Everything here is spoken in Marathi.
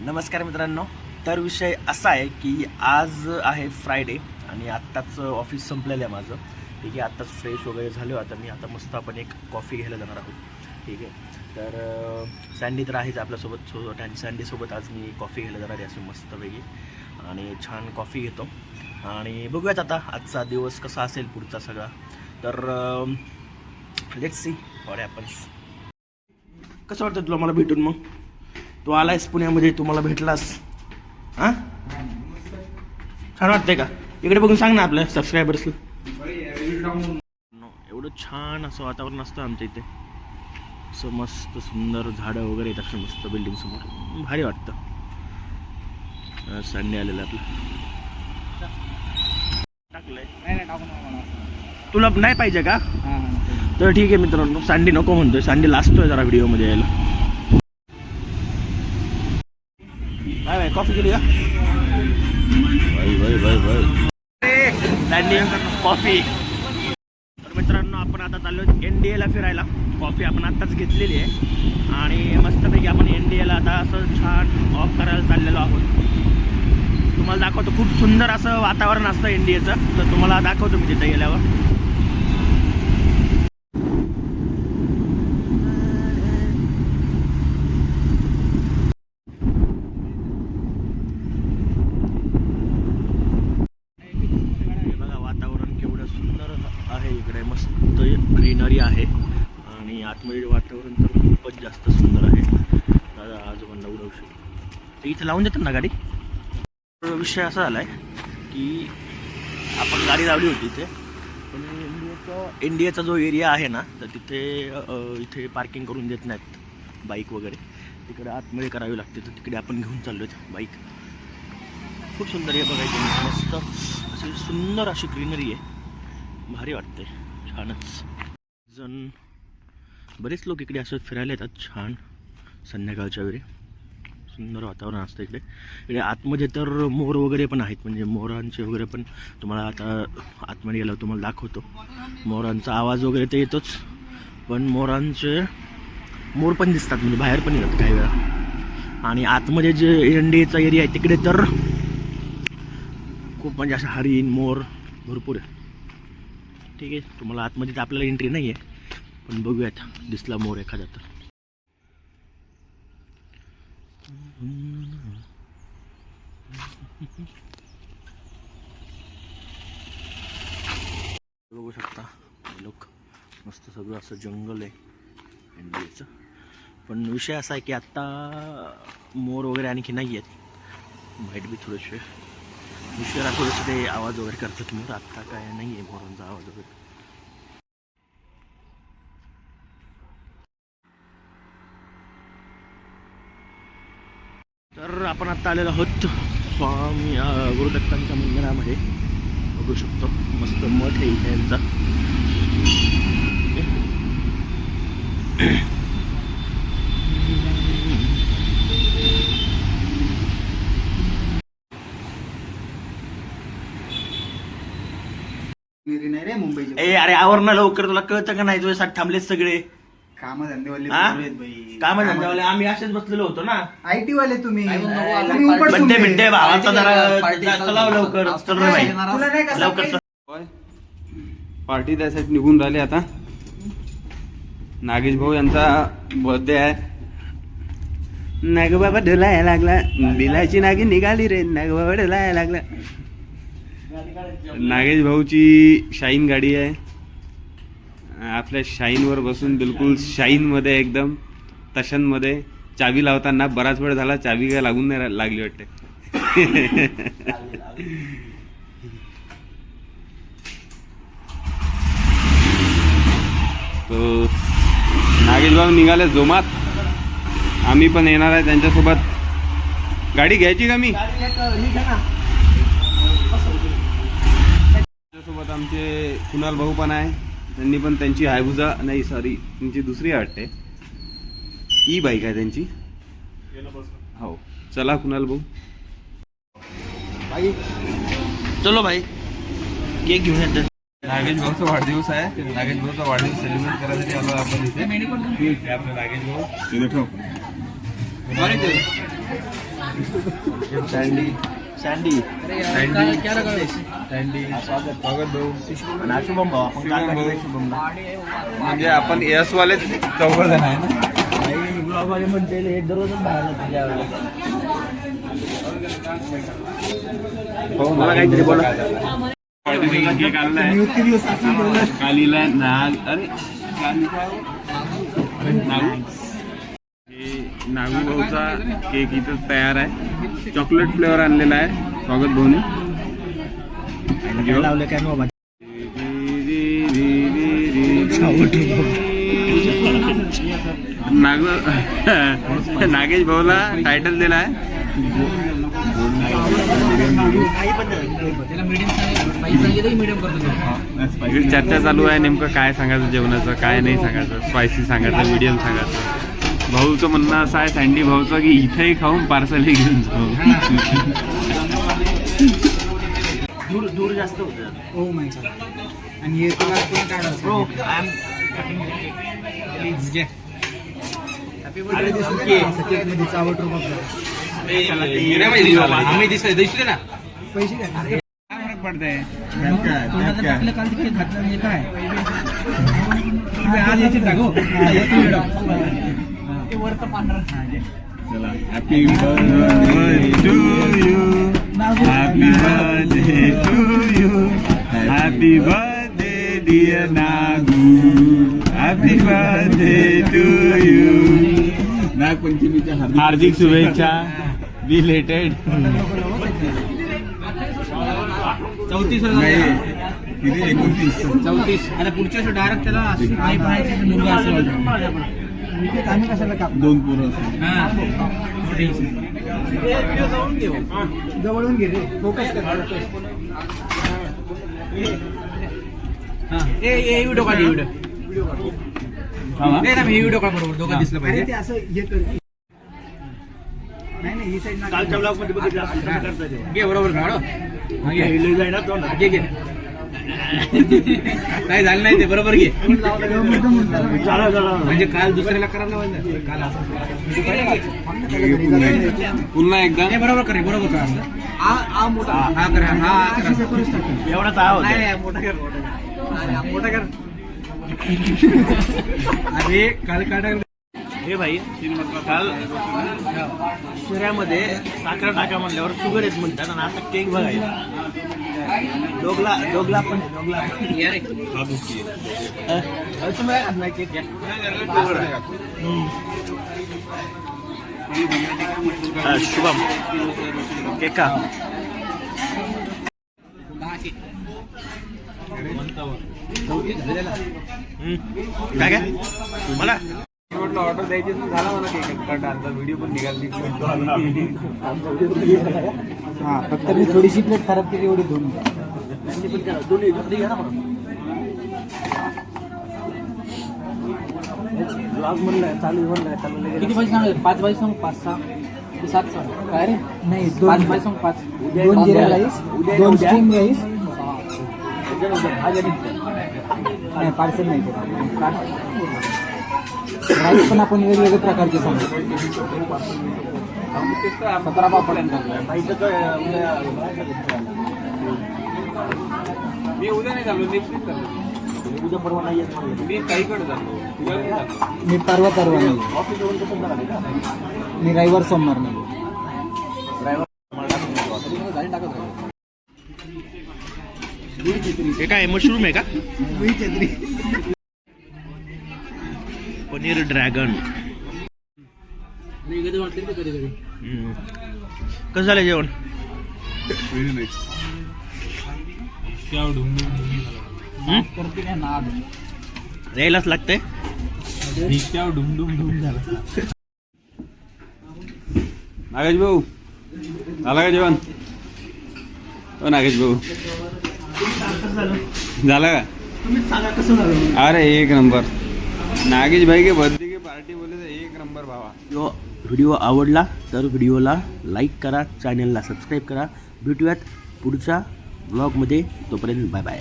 नमस्कार मित्रांनो. तर विषय असा आहे की आज आहे फ्रायडे आणि आत्ताच ऑफिस संपलेलं आहे माझं. ठीक आहे, आत्ताच फ्रेश वगैरे झालो. आता मी मस्त आपण एक कॉफी घ्यायला जाणार आहोत. ठीक आहे, तर सँडी तर आहेच आपल्यासोबत आणि सँडीसोबत आज मी कॉफी घ्यायला जाणार आहे अशी मस्तपैकी. आणि छान कॉफी घेतो आणि बघूयात आता आजचा दिवस कसा असेल पुढचा सगळा. तर लेट्स सी व्हॉट हॅपन्स. कसं वाटतं तुला मला भेटून? मग तू आलायस पुण्यामध्ये, तू मला भेटलास, हां छान वाटतंय का? इकडे बघून सांग ना आपल्या सबस्क्रायबर्सला. एवढं छान असं वातावरण असतं आमच्या इथे, असं मस्त सुंदर झाडं वगैरे येतात असं मस्त बिल्डिंग समोर, भारी वाटतं. संडे आलेलं आपलं टाकलंय. तुला नाही पाहिजे का? तर ठीक आहे मित्रांनो, सँडी नको म्हणतोय, सँडी लाजतोय जरा व्हिडिओमध्ये यायला. Bye bye. कॉफी केली का? Bye bye bye bye Sandy coffee. तर मित्रांनो, आपण आता चाललो NDAला फिरायला. कॉफी आपण आत्ताच घेतलेली आहे आणि मस्तपैकी आपण NDAला आता असं छान ऑफ करायला चाललेलो आहोत. तुम्हाला दाखवतो, खूप सुंदर असं वातावरण असतं NDAचं, तर तुम्हाला दाखवतो मी तिथे गेल्यावर. इकडे मस्त ग्रीनरी आहे आणि आतमध्ये वातावरण तर खूपच जास्त सुंदर आहे. दादा आजोबांना उडवू शकतो तर इथे लावून देतात ना गाडी. विषय असा झाला आहे की आपण गाडी लावली होती इथे, पण इंडियाचा जो एरिया आहे ना, तर तिथे इथे पार्किंग करून देत नाहीत बाईक वगैरे. तिकडे आतमध्ये करावी लागते, तर तिकडे आपण घेऊन चाललो आहेत बाईक. खूप सुंदर आहे बघायचं, मस्त अशी सुंदर अशी ग्रीनरी आहे, भारी वाटते, छानच. जण बरेच लोक इकडे असं फिरायला येतात छान संध्याकाळच्या वेळी. सुंदर वातावरण असतं इकडे. इकडे आतमध्ये तर मोर वगैरे पण आहेत, म्हणजे मोरांचे वगैरे पण तुम्हाला आता आतमध्ये गेल्यावर तुम्हाला दाखवतो. मोरांचा आवाज वगैरे तर येतोच, पण मोर पण दिसतात, म्हणजे बाहेर पण येतात काही वेळा. आणि आतमध्ये जे NDAचा एरिया आहे तिकडे तर खूप म्हणजे असं हरिण मोर भरपूर आहे. ठीक आहे, तुम्हाला आतमध्ये तर आपल्याला एंट्री नाही आहे, पण बघूयात दिसला मोर एखादा तर. बघू शकता लोक, मस्त सगळं असं जंगल आहे NDAचं. पण विषय असा आहे की आत्ता मोर वगैरे आणखी नाही आहेत, माहीत बी थोडेसे उशिरा थोडेसे ते आवाज वगैरे करतात मोर. आत्ता काय नाही आहे मोरांचा आवाज वगैरे. तर आपण आत्ता आलेलो आहोत स्वामी गुरुदत्तांच्या मंदिरामध्ये. बघू शकतो मस्त मठ आहे इथे यांचा. ए अरे आवर ना लवकर, तुला कळतं का नाही? तुझ्यासाठी थांबलेत सगळे कामधंदेवाले. कामधंद्यावाले. आम्ही असेच बसलेलो होतो ना. IT वाले तुम्ही. बड्डे भावाचा जरा लाव लवकर. चल रे भाई लवकर चल. पार्टी द्यायसाठी निघून राहिले आता. नागेश भाऊ यांचा बर्थडे आहे. नाग बाबा ढोलाय लागला, बिलाची नागी निघाली रे, नाग बाबा ढोलाय लागला. नागेश भाऊची शाईन गाडी आहे. आपल्या शाईनवर बसून बिलकुल शाईनमध्ये एकदम तशांमध्ये. चावी लावताना बराच वेळ झाला, चावी काय लागून नाही लागली वाटते. तो नागेश भाऊ निघाले जोमात. आम्ही पण येणार आहे त्यांच्यासोबत. गाडी घ्यायची का मी? त्याच्यासोबत आमचे कुणाल भाऊ पण आहे. त्यांनी पण त्यांची हायबुजा नाही सॉरी त्यांची दुसरी वाटते ई बाईक आहे त्यांची. हो चला कुणाल भाऊ. भाई चलो भाई, केक घेऊन येते. नागेश भाऊचा वाढदिवस आहे. नागेश भाऊचा वाढदिवस सेलिब्रेट करायसाठी आलो आपण इथे. आपलं नागेश भाऊ सँडी सँडी स्वागत भाऊ. आणि शुभम भाऊ आपण काल भेटलोय शुभमला. म्हणजे आपण यस वाले चौघ जण आहे ना. काही ब्लॉगवाले म्हणते हे दररोजच बाहेर जाते ज्यावेळेला. मला काहीतरी बोला. कालीला नाग. अरे नागू भाऊचा केक इथं तयार आहे. चॉकलेट फ्लेवर आणलेला आहे स्वागत भाऊने. लावलं काय बाबा. नागेश भाऊला टायटल दिला आहे. चर्चा चालू आहे नेमकं काय सांगायचं जेवणाचं काय नाही सांगायचं. स्पायसी सांगायचं मीडियम सांगायचं. भाऊचं म्हणणं असं आहे सँडी भाऊचं की इथेही खाऊन पार्सलही घेऊन जाऊ. दूर दूर जास्त होतं. Oh my God. आणि हे तुला ब्रो आय एम आम्ही दिसले ना पैसे द्या. फरक पडतंय. आज याची टाकू. Happy birthday to you. Happy birthday to you. Happy birthday dear Nagu. Happy birthday to you. नागपंचमीच्या हार्दिक शुभेच्छा. बिलेटेड. 34 आता पुढच्या वर्षी डायरेक्ट त्याला आई पाहायची मुलगा असेल. आम्ही कशाला काप 2 पोरं. जवळून घे रे. फोकस कर. व्हिडिओ काढ. व्हिडिओ काढ बरोबर. दोघं दिसलं पाहिजे. ते असं हे कर. नाही ही साईड ना. कालच्या ब्लॉग मध्ये बघितलं असं करता ते. घे बरोबर काढ. घे घे. काय झालं नाही ते बरोबर घे. म्हणजे काल दुसऱ्याला करायला पाहिजे. काल पुन्हा एकदा बरोबर करे. बरोबर करा. हा मोठा हा करा. हा एवढाच आहोत. मोठा कर. मोठा कर. अरे काल काढा. हे भाई काल शिऱ्यामध्ये साखर टाका म्हणल्यावर शुगर येत म्हणतात आणि आता केक बघायला दोगला पण तुम्ही केक शुभम केक का काय काय मला ऑर्डर द्यायची झाला मला केक आमचा व्हिडिओ पण निघाली. हा फक्त मी थोडीशी प्लेट खराब केली एवढी दोन. ब्लॉग म्हणलं चालू म्हणलं किती पैसे सांगा. 5 पैसे सांग. 5 6 7 सांग. काय रे नाही 5 पैसे सांग. 5 2 जिरा राईस 2 स्टीम राईस. नाही पार्सल नाही राईस पण आपण वेगवेगळे प्रकारचे सांगतो. 17 पापड. मी उद्या नाही झालो. नेक्स्ट वीक झालो. उद्या परवा नाही येत. मी काहीकडे झालो. मी परवा नाही. ऑफिस येऊन कसं झालं का मी रविवार सोमवार नाही. हे काय मशरूम आहे का. पनीर ड्रॅगन. कसं झालं जेवण. यायलाच लागतंय. नागेश भाऊ झाला का जेवण. हो नागेश भाऊ झालं का. अरे एक नंबर. नागेश भाई के बर्थडे की पार्टी बोले तो एक नंबर भावा. जो व्हिडिओ आवडला तर व्हिडिओला लाईक करा, चॅनलला सबस्क्राईब करा. भेटूयात पुढच्या ब्लॉगमध्ये. तोपर्यंत बाय बाय.